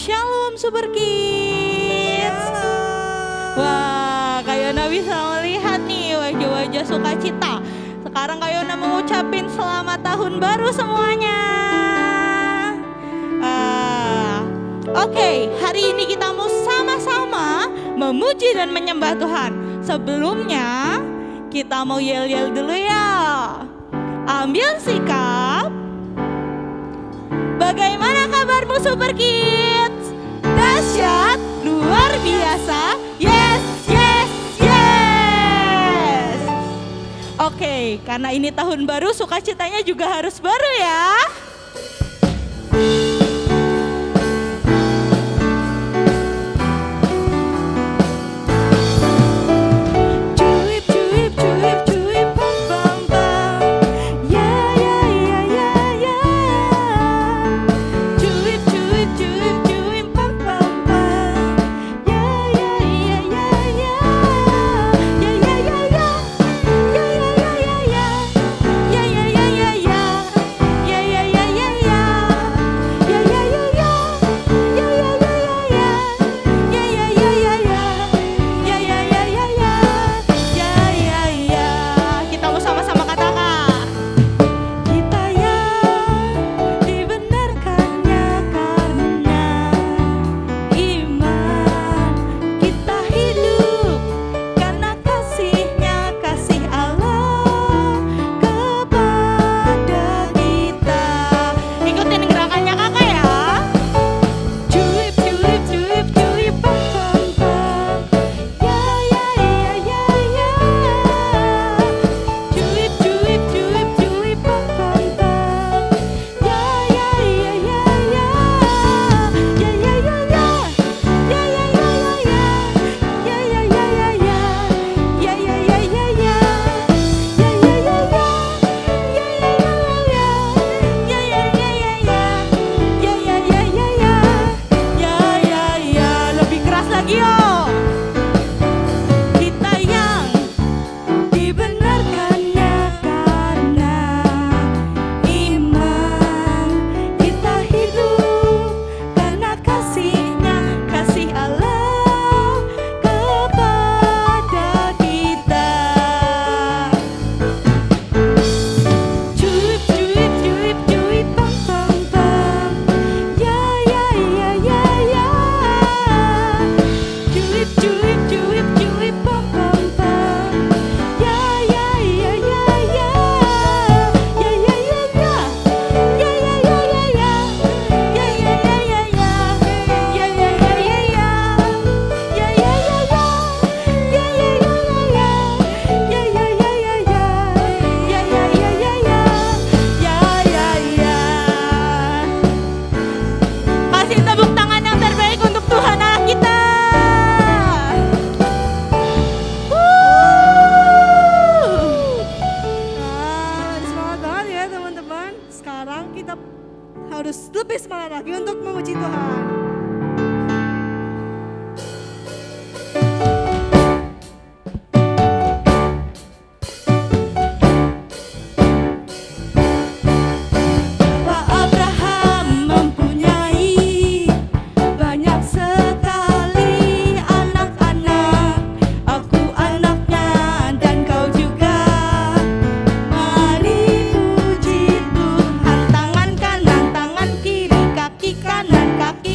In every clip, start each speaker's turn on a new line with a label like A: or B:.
A: Shalom Super Kids. Wah, Kayona bisa melihat nih wajah-wajah sukacita. Sekarang Kayona mengucapin selamat tahun baru semuanya. Oke, hari ini kita mau sama-sama memuji dan menyembah Tuhan. Sebelumnya kita mau yel-yel dulu ya. Ambil sikap. Bagaimana kabarmu Super Kids? Dahsyat, luar biasa. Yes, yes, yes. Oke, karena ini tahun baru, sukacitanya juga harus baru ya.
B: Harus lebih semangat lagi untuk memuji Tuhan.
A: Kaki kanan, kaki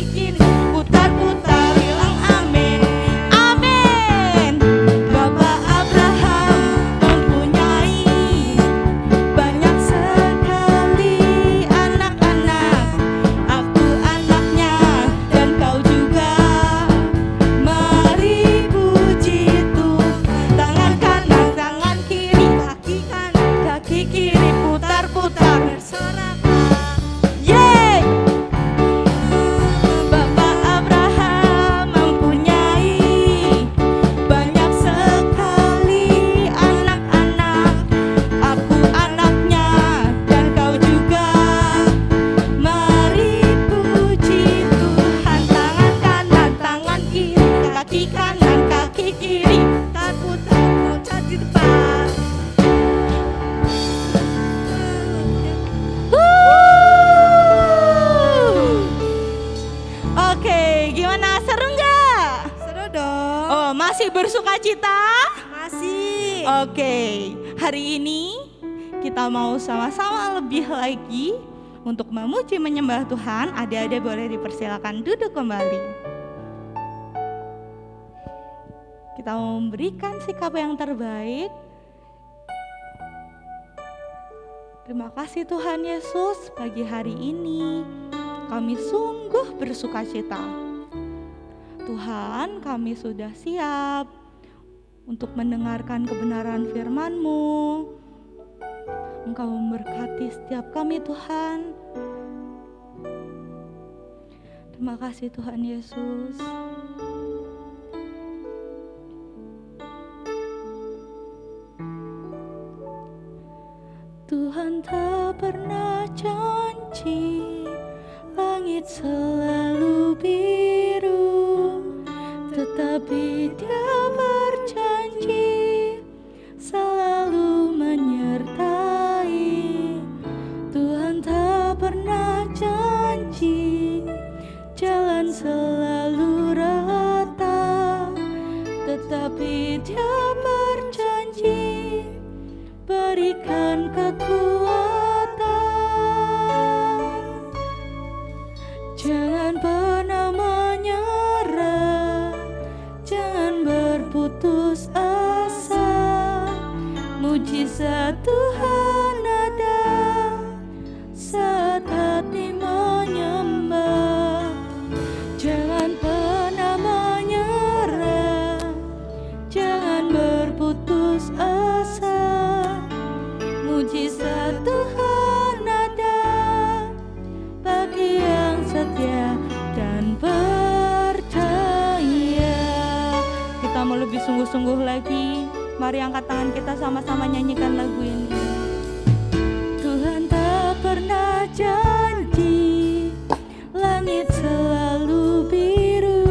A: Oke, gimana? Seru nggak?
B: Seru dong.
A: Oh, masih bersuka cita?
B: Masih.
A: Oke, hari ini kita mau sama-sama lebih lagi untuk memuji menyembah Tuhan. Adik-adik boleh dipersilakan duduk kembali. Kita mau memberikan sikap yang terbaik. Terima kasih Tuhan Yesus, pagi hari ini kami sungguh bersuka cita. Tuhan, kami sudah siap untuk mendengarkan kebenaran firman-Mu. Engkau memberkati setiap kami Tuhan. Terima kasih Tuhan Yesus. Tuhan tak pernah janji langit selalu biru, tetapi Dia berjanji selalu menyertai. Tuhan tak pernah janji jalan selalu rata, tetapi Dia berjanji berikan kekuatan. Jangan pernah menyerah, jangan berputus asa. Mujizat Tuhan ada saat hati menyembah. Jangan pernah menyerah, jangan berputus asa. Mujizat Tuhan ada bagi yang setia dan percaya. Kita mau lebih sungguh-sungguh lagi. Mari angkat tangan kita sama-sama nyanyikan lagu ini. Tuhan tak pernah janji langit selalu biru,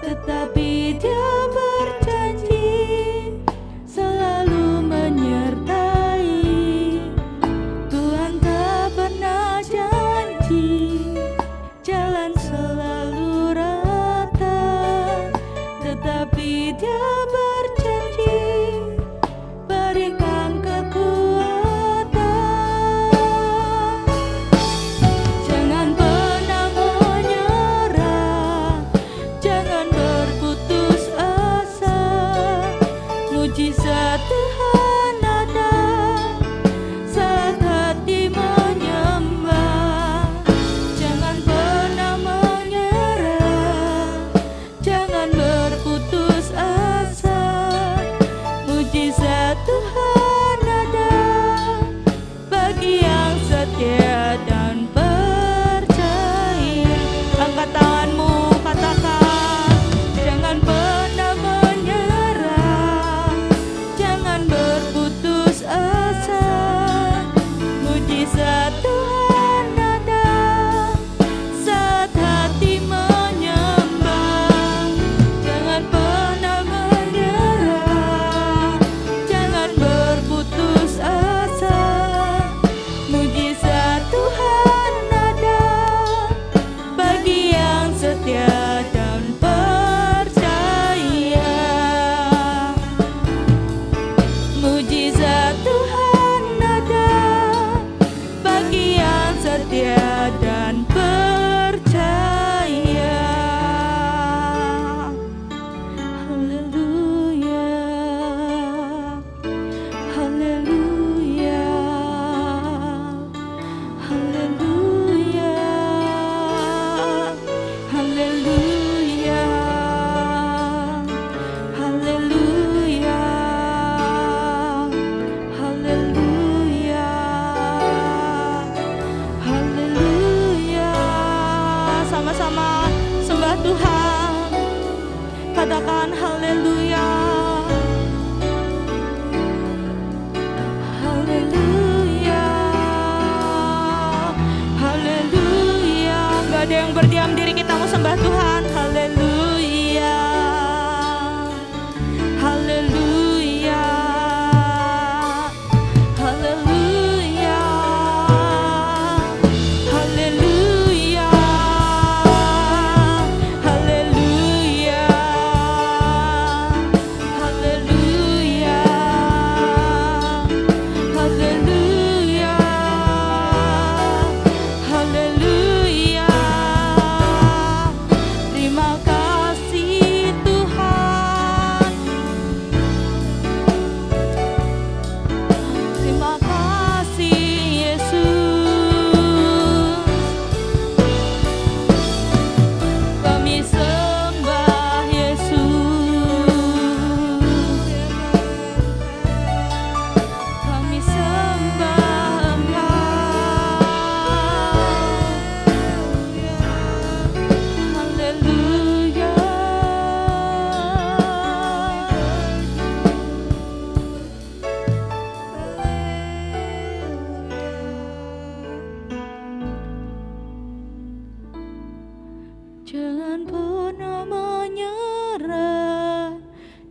A: tetapi Dia berjanji selalu menyertai. Tuhan tak pernah janji jalan selalu rata, tetapi Dia berjanji berikan kekuatan. Jangan pernah menyerah, jangan berputus asa. Mujizat Tuhan ada saat hati menyembah. Jangan pernah menyerah, jangan berputus asa. Mujizat Tuhan ada bagi yang setia dan percaya. Angkat tanganmu, katakan, jangan pernah menyerah, jangan berputus asa. Mujizat Tuhan ada saat hati menyembah. Jangan pernah menyerah, jangan berputus asa. Mujizat Tuhan ada bagi yang setia dan percaya. Mujizat Tuhan ada bagi yang setia dan percaya. Haleluya, haleluya, haleluya, haleluya, haleluya, haleluya, haleluya. Sama-sama sembah Tuhan. Katakan haleluya. Haleluya. Haleluya. Gak ada yang berdiam diri, kita mau sembah Tuhan. Haleluya. Haleluya. Haleluya. Haleluya. Jangan pernah menyerah,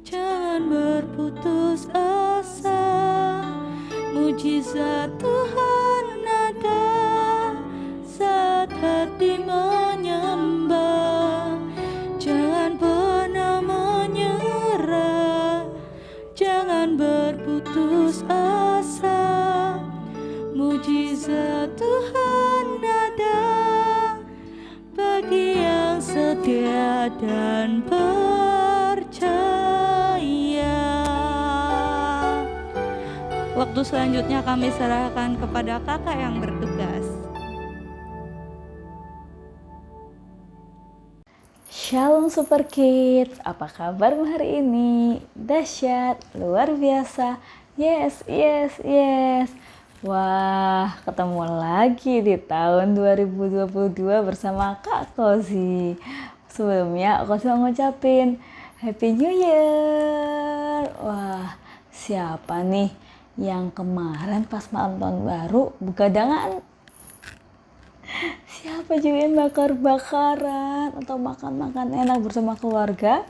A: jangan berputus asa. Mujizat Tuhan ada saat hati menyembah. Jangan pernah menyerah, jangan berputus asa. Mujizat Tuhan ada bagi yang setia dan percaya. Waktu selanjutnya kami serahkan kepada kakak yang bertugas.
C: Shalom Super Kids, apa kabarmu hari ini? Dahsyat, luar biasa. Yes. Wah, ketemu lagi di tahun 2022 bersama Kak Kozi. Sebelumnya aku cuma ngucapin Happy New Year. Wah, siapa nih yang kemarin pas malam tahun baru begadangan? Siapa juga yang bakar-bakaran atau makan-makan enak bersama keluarga?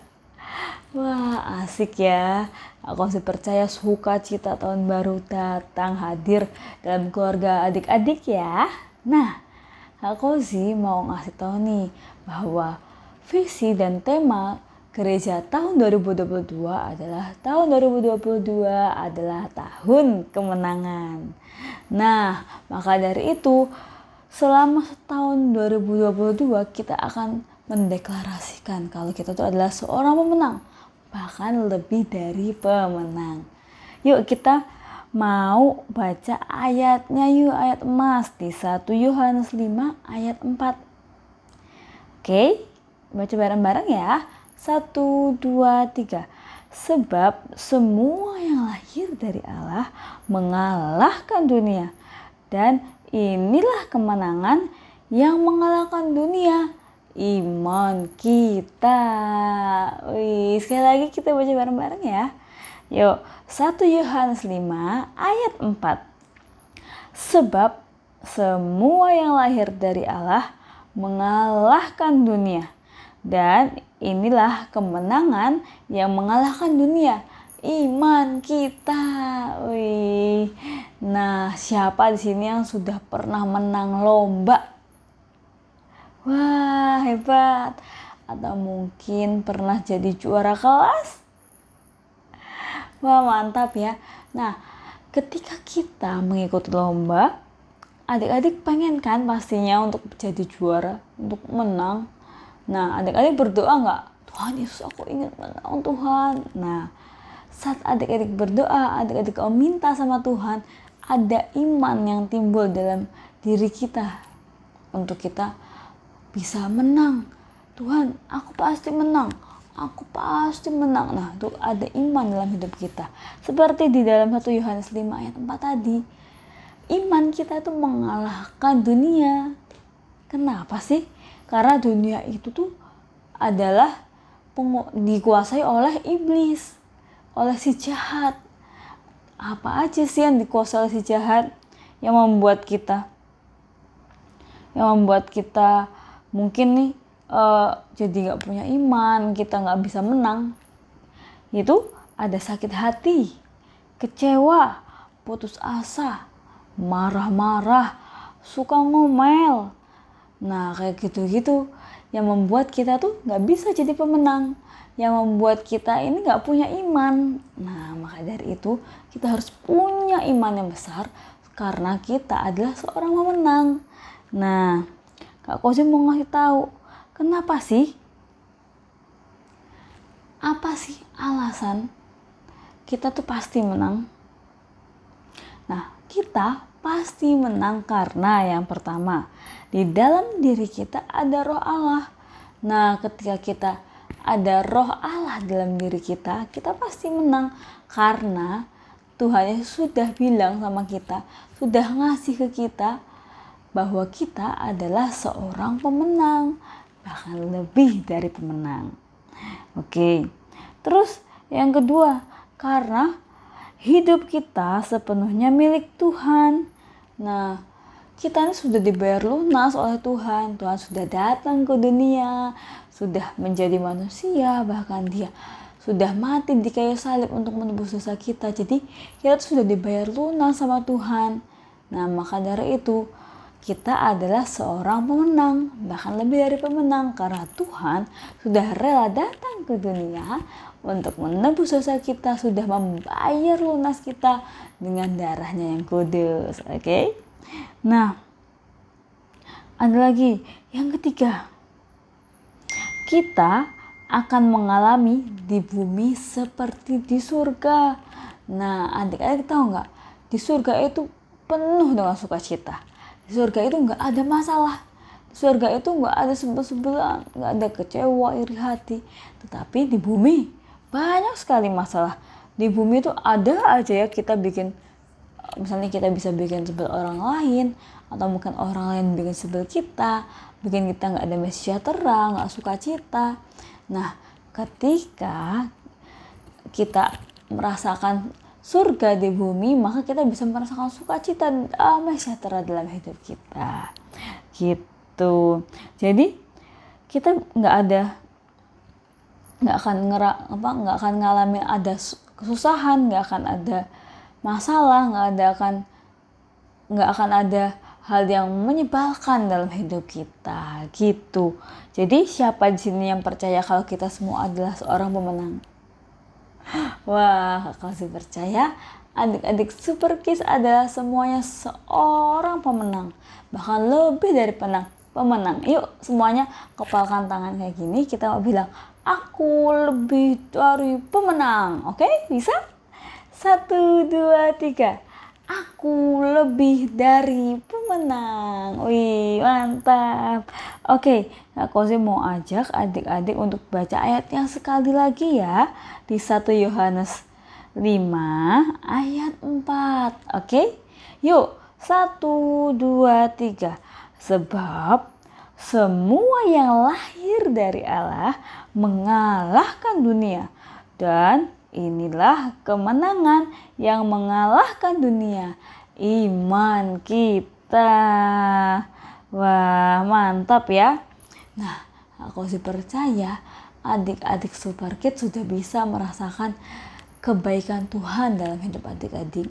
C: Wah, asik ya. Aku sih percaya sukacita tahun baru datang hadir dalam keluarga adik-adik ya. Nah, aku sih mau ngasih tahu nih bahwa visi dan tema gereja tahun 2022 adalah tahun kemenangan. Nah, maka dari itu selama tahun 2022 kita akan mendeklarasikan kalau kita itu adalah seorang pemenang, bahkan lebih dari pemenang. Yuk kita mau baca ayatnya yuk, ayat emas di 1 Yohanes 5 ayat 4. Oke, baca bareng-bareng ya. 1, 2, 3. Sebab semua yang lahir dari Allah mengalahkan dunia, dan inilah kemenangan yang mengalahkan dunia, iman kita. Sekali lagi kita baca bareng-bareng ya. Yuk, 1 Yohanes 5 ayat 4. Sebab semua yang lahir dari Allah mengalahkan dunia, dan inilah kemenangan yang mengalahkan dunia, iman kita. Nah, siapa di sini yang sudah pernah menang lomba? Wah, hebat. Atau mungkin pernah jadi juara kelas? Wah, mantap ya. Nah, ketika kita mengikuti lomba, adik-adik pengen kan pastinya untuk jadi juara, untuk menang. Nah, adik-adik berdoa nggak? Tuhan Yesus, aku ingin menang Tuhan. Nah, saat adik-adik berdoa, adik-adik minta sama Tuhan, ada iman yang timbul dalam diri kita untuk kita bisa menang. Tuhan, aku pasti menang. Nah, itu ada iman dalam hidup kita. Seperti di dalam 1 Yohanes 5 ayat 4 tadi. Iman kita itu mengalahkan dunia. Kenapa sih? Karena dunia itu tuh adalah dikuasai oleh iblis, oleh si jahat. Apa aja sih yang dikuasai oleh si jahat yang membuat kita mungkin nih jadi gak punya iman, kita gak bisa menang. Itu ada sakit hati, kecewa, putus asa, marah-marah, suka ngomel. Nah, kayak gitu-gitu yang membuat kita tuh gak bisa jadi pemenang, yang membuat kita ini gak punya iman. Nah, maka dari itu kita harus punya iman yang besar karena kita adalah seorang pemenang. Nah, Kak Kozi mau ngasih tahu, kenapa sih? Apa sih alasan kita tuh pasti menang? Nah, kita pasti menang karena yang pertama, di dalam diri kita ada roh Allah. Nah, ketika kita ada roh Allah dalam diri kita, kita pasti menang karena Tuhan Yesus sudah bilang sama kita, sudah ngasih ke kita bahwa kita adalah seorang pemenang, bahkan lebih dari pemenang. Oke. Terus yang kedua, karena hidup kita sepenuhnya milik Tuhan. Nah, kita ini sudah dibayar lunas oleh Tuhan. Tuhan sudah datang ke dunia, sudah menjadi manusia, bahkan dia sudah mati di kayu salib untuk menebus dosa kita. Jadi kita sudah dibayar lunas sama Tuhan. Nah, maka dari itu kita adalah seorang pemenang, bahkan lebih dari pemenang, karena Tuhan sudah rela datang ke dunia untuk menebus dosa kita, sudah membayar lunas kita dengan darahnya yang kudus. Oke? Nah, ada lagi yang ketiga, kita akan mengalami di bumi seperti di surga. Nah, adik-adik tahu nggak? Di surga itu penuh dengan sukacita. Di surga itu nggak ada masalah. Di surga itu nggak ada sebel-sebelan, nggak ada kecewa, iri hati. Tetapi di bumi banyak sekali masalah. Di bumi itu ada aja ya kita bikin, misalnya kita bisa bikin sebel orang lain, atau mungkin orang lain bikin sebel kita, bikin kita nggak ada sejahtera, nggak sukacita. Nah, ketika kita merasakan surga di bumi, maka kita bisa merasakan sukacita dan damai sejahtera dalam hidup kita. Gitu. Jadi kita nggak akan ngalamin ada kesusahan, nggak akan ada masalah, nggak akan ada hal yang menyebalkan dalam hidup kita. Gitu. Jadi siapa di sini yang percaya kalau kita semua adalah seorang pemenang? Wah, kalau sih percaya, adik-adik Super Kids adalah semuanya seorang pemenang, bahkan lebih dari pemenang. Yuk semuanya kepalkan tangan kayak gini, kita mau bilang, aku lebih dari pemenang. Oke, bisa? 1, 2, 3. Aku lebih dari pemenang. Wih, mantap. Oke, Kak Kozi mau ajak adik-adik untuk baca ayat yang sekali lagi ya. Di 1 Yohanes 5 ayat 4. Oke, yuk 1, 2, 3. Sebab semua yang lahir dari Allah mengalahkan dunia, dan inilah kemenangan yang mengalahkan dunia, iman kita. Wah, mantap ya. Nah, aku sih percaya adik-adik Super Kids sudah bisa merasakan kebaikan Tuhan dalam hidup adik-adik.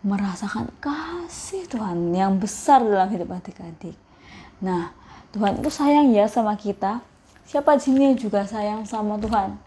C: Merasakan kasih Tuhan yang besar dalam hidup adik-adik. Nah, Tuhan itu sayang ya sama kita. Siapa di sini juga sayang sama Tuhan?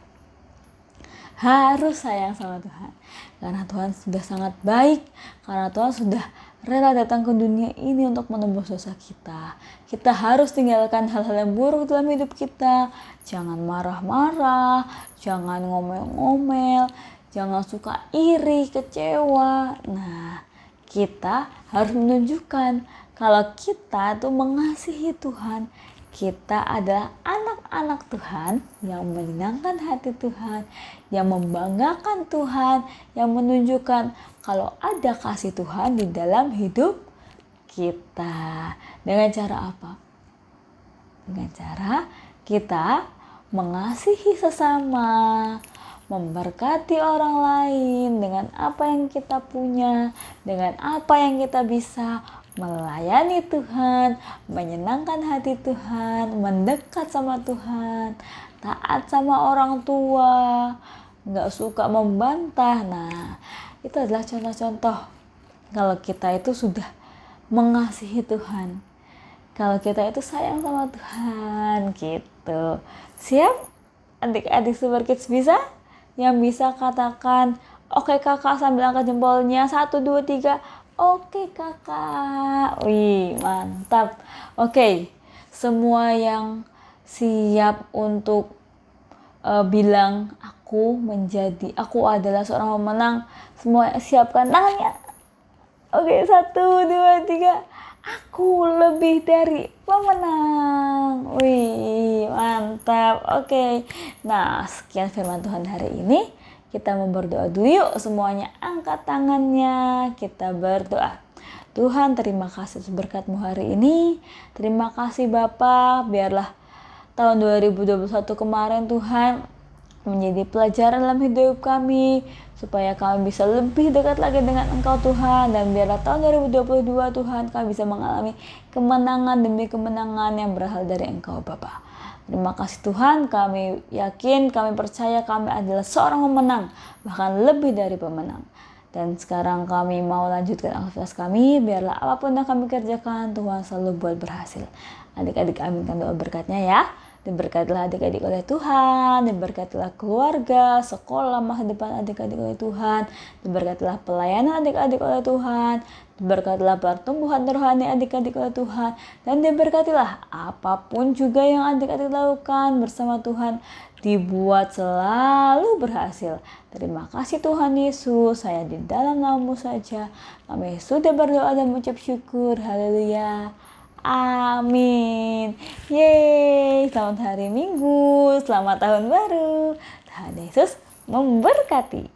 C: Harus sayang sama Tuhan, karena Tuhan sudah sangat baik, karena Tuhan sudah rela datang ke dunia ini untuk menembus dosa kita. Kita harus tinggalkan hal-hal yang buruk dalam hidup kita. Jangan marah-marah, jangan ngomel-ngomel, jangan suka iri, kecewa. Nah, kita harus menunjukkan kalau kita tuh mengasihi Tuhan. Kita adalah anak-anak Tuhan yang menyenangkan hati Tuhan, yang membanggakan Tuhan, yang menunjukkan kalau ada kasih Tuhan di dalam hidup kita. Dengan cara apa? Dengan cara kita mengasihi sesama, memberkati orang lain dengan apa yang kita punya, dengan apa yang kita bisa, melayani Tuhan, menyenangkan hati Tuhan, mendekat sama Tuhan, taat sama orang tua, nggak suka membantah. Nah, itu adalah contoh-contoh kalau kita itu sudah mengasihi Tuhan, kalau kita itu sayang sama Tuhan, gitu. Siap? Adik-adik Super Kids bisa? Yang bisa katakan, oke kakak, sambil angkat jempolnya, 1, 2, 3. Oke kakak. Wih, mantap. Oke, semua yang siap untuk bilang aku adalah seorang pemenang, semua siapkan tangannya. Oke, 1, 2, 3. Aku lebih dari pemenang. Wih, mantap. Oke. Nah, sekian firman Tuhan hari ini. Kita mau berdoa dulu yuk, semuanya angkat tangannya, kita berdoa. Tuhan, terima kasih atas berkat-Mu hari ini. Terima kasih Bapa, biarlah tahun 2021 kemarin Tuhan menjadi pelajaran dalam hidup kami, supaya kami bisa lebih dekat lagi dengan Engkau Tuhan. Dan biarlah tahun 2022 Tuhan kami bisa mengalami kemenangan demi kemenangan yang berasal dari Engkau Bapa. Terima kasih Tuhan, kami yakin, kami percaya kami adalah seorang pemenang, bahkan lebih dari pemenang. Dan sekarang kami mau lanjutkan aktivitas kami, biarlah apapun yang kami kerjakan, Tuhan selalu buat berhasil. Adik-adik aminkan doa berkatnya ya. Diberkatilah adik-adik oleh Tuhan, diberkatilah keluarga, sekolah, masa depan adik-adik oleh Tuhan, diberkatilah pelayanan adik-adik oleh Tuhan, diberkatilah pertumbuhan rohani adik-adik oleh Tuhan, dan diberkatilah apapun juga yang adik-adik lakukan bersama Tuhan, dibuat selalu berhasil. Terima kasih Tuhan Yesus, saya di dalam nama-Mu saja, kami sudah berdoa dan mengucap syukur, haleluya. Amin. Yeay, selamat hari Minggu, selamat tahun baru. Tuhan Yesus memberkati.